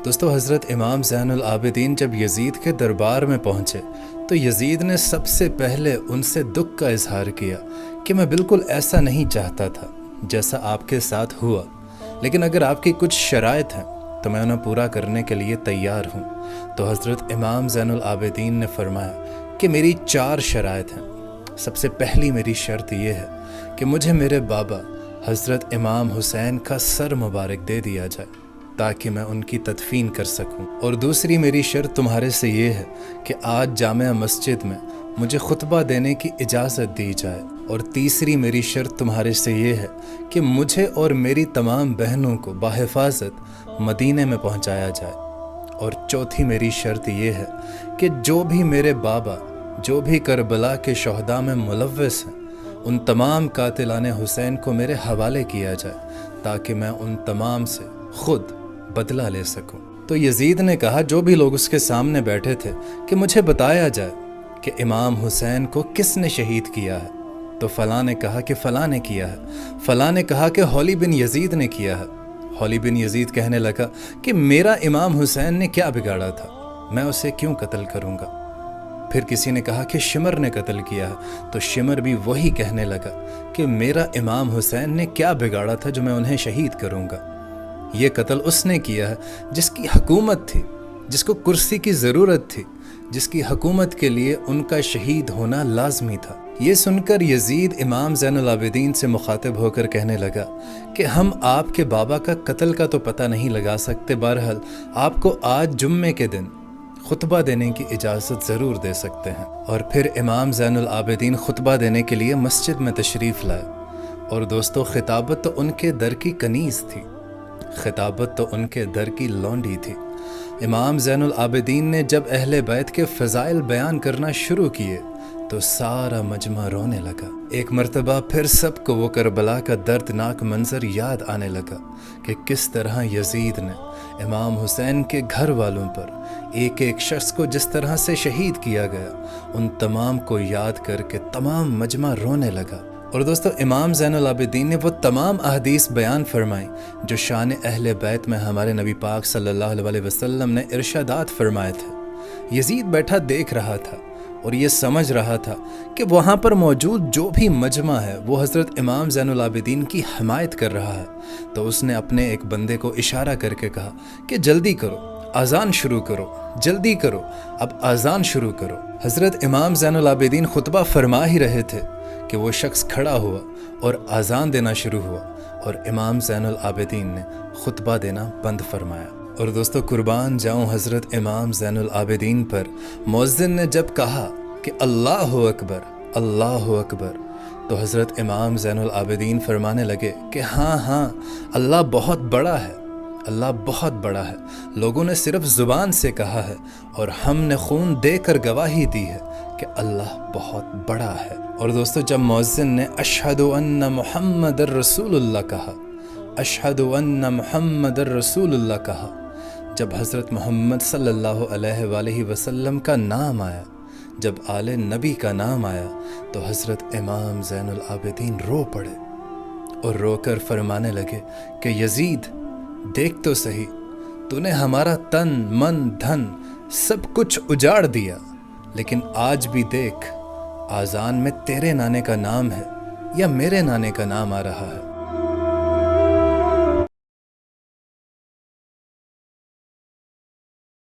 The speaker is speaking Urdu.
دوستو حضرت امام زین العابدین جب یزید کے دربار میں پہنچے تو یزید نے سب سے پہلے ان سے دکھ کا اظہار کیا کہ میں بالکل ایسا نہیں چاہتا تھا جیسا آپ کے ساتھ ہوا، لیکن اگر آپ کی کچھ شرائط ہیں تو میں انہیں پورا کرنے کے لیے تیار ہوں۔ تو حضرت امام زین العابدین نے فرمایا کہ میری 4 شرائط ہیں۔ سب سے پہلی میری شرط یہ ہے کہ مجھے میرے بابا حضرت امام حسین کا سر مبارک دے دیا جائے تاکہ میں ان کی تدفین کر سکوں، اور دوسری میری شرط تمہارے سے یہ ہے کہ آج جامع مسجد میں مجھے خطبہ دینے کی اجازت دی جائے، اور تیسری میری شرط تمہارے سے یہ ہے کہ مجھے اور میری تمام بہنوں کو بحفاظت مدینے میں پہنچایا جائے، اور چوتھی میری شرط یہ ہے کہ جو بھی میرے بابا جو بھی کربلا کے شہداء میں ملوث ہیں ان تمام قاتلان حسین کو میرے حوالے کیا جائے تاکہ میں ان تمام سے خود بدلہ لے سکوں۔ تو یزید نے کہا جو بھی لوگ اس کے سامنے بیٹھے تھے کہ مجھے بتایا جائے کہ امام حسین کو کس نے شہید کیا ہے۔ تو فلاں نے کہا کہ فلاں نے کیا ہے، فلاں نے کہا کہ حولی بن یزید نے کیا ہے۔ حولی بن یزید کہنے لگا کہ میرا امام حسین نے کیا بگاڑا تھا، میں اسے کیوں قتل کروں گا۔ پھر کسی نے کہا کہ شمر نے قتل کیا ہے، تو شمر بھی وہی کہنے لگا کہ میرا امام حسین نے کیا بگاڑا تھا جو میں انہیں شہید کروں گا۔ یہ قتل اس نے کیا ہے جس کی حکومت تھی، جس کو کرسی کی ضرورت تھی، جس کی حکومت کے لیے ان کا شہید ہونا لازمی تھا۔ یہ سن کر یزید امام زین العابدین سے مخاطب ہو کر کہنے لگا کہ ہم آپ کے بابا کا قتل کا تو پتہ نہیں لگا سکتے، بہرحال آپ کو آج جمعے کے دن خطبہ دینے کی اجازت ضرور دے سکتے ہیں۔ اور پھر امام زین العابدین خطبہ دینے کے لیے مسجد میں تشریف لائے، اور دوستو خطابت تو ان کے در کی کنیز تھی، خطابت تو ان کے در کی لونڈی تھی۔ امام زین العابدین نے جب اہل بیت کے فضائل بیان کرنا شروع کیے تو سارا مجمع رونے لگا۔ ایک مرتبہ پھر سب کو وہ کربلا کا دردناک منظر یاد آنے لگا کہ کس طرح یزید نے امام حسین کے گھر والوں پر ایک ایک شخص کو جس طرح سے شہید کیا گیا، ان تمام کو یاد کر کے تمام مجمع رونے لگا۔ اور دوستو امام زین العابدین نے وہ تمام احادیث بیان فرمائیں جو شان اہل بیت میں ہمارے نبی پاک صلی اللہ علیہ وسلم نے ارشادات فرمائے تھے۔ یزید بیٹھا دیکھ رہا تھا اور یہ سمجھ رہا تھا کہ وہاں پر موجود جو بھی مجمع ہے وہ حضرت امام زین العابدین کی حمایت کر رہا ہے۔ تو اس نے اپنے ایک بندے کو اشارہ کر کے کہا کہ جلدی کرو، اذان شروع کرو، جلدی کرو، اب اذان شروع کرو۔ حضرت امام زین العابدین خطبہ فرما ہی رہے تھے کہ وہ شخص کھڑا ہوا اور اذان دینا شروع ہوا، اور امام زین العابدین نے خطبہ دینا بند فرمایا۔ اور دوستو قربان جاؤں حضرت امام زین العابدین پر، مؤذن نے جب کہا کہ اللہ اکبر اللہ اکبر، تو حضرت امام زین العابدین فرمانے لگے کہ ہاں ہاں اللہ بہت بڑا ہے، اللہ بہت بڑا ہے۔ لوگوں نے صرف زبان سے کہا ہے اور ہم نے خون دے کر گواہی دی ہے کہ اللہ بہت بڑا ہے۔ اور دوستو جب مؤذن نے اشہد ان محمد الرسول اللہ کہا، اشہد ان محمد الرسول اللہ کہا، جب حضرت محمد صلی اللہ علیہ وآلہ وسلم کا نام آیا، جب آل نبی کا نام آیا، تو حضرت امام زین العابدین رو پڑے اور رو کر فرمانے لگے کہ یزید دیکھ تو صحیح، تو نے ہمارا تن من دھن سب کچھ اجاڑ دیا، لیکن آج بھی دیکھ، آذان میں تیرے نانے کا نام ہے یا میرے نانے کا نام آ رہا ہے۔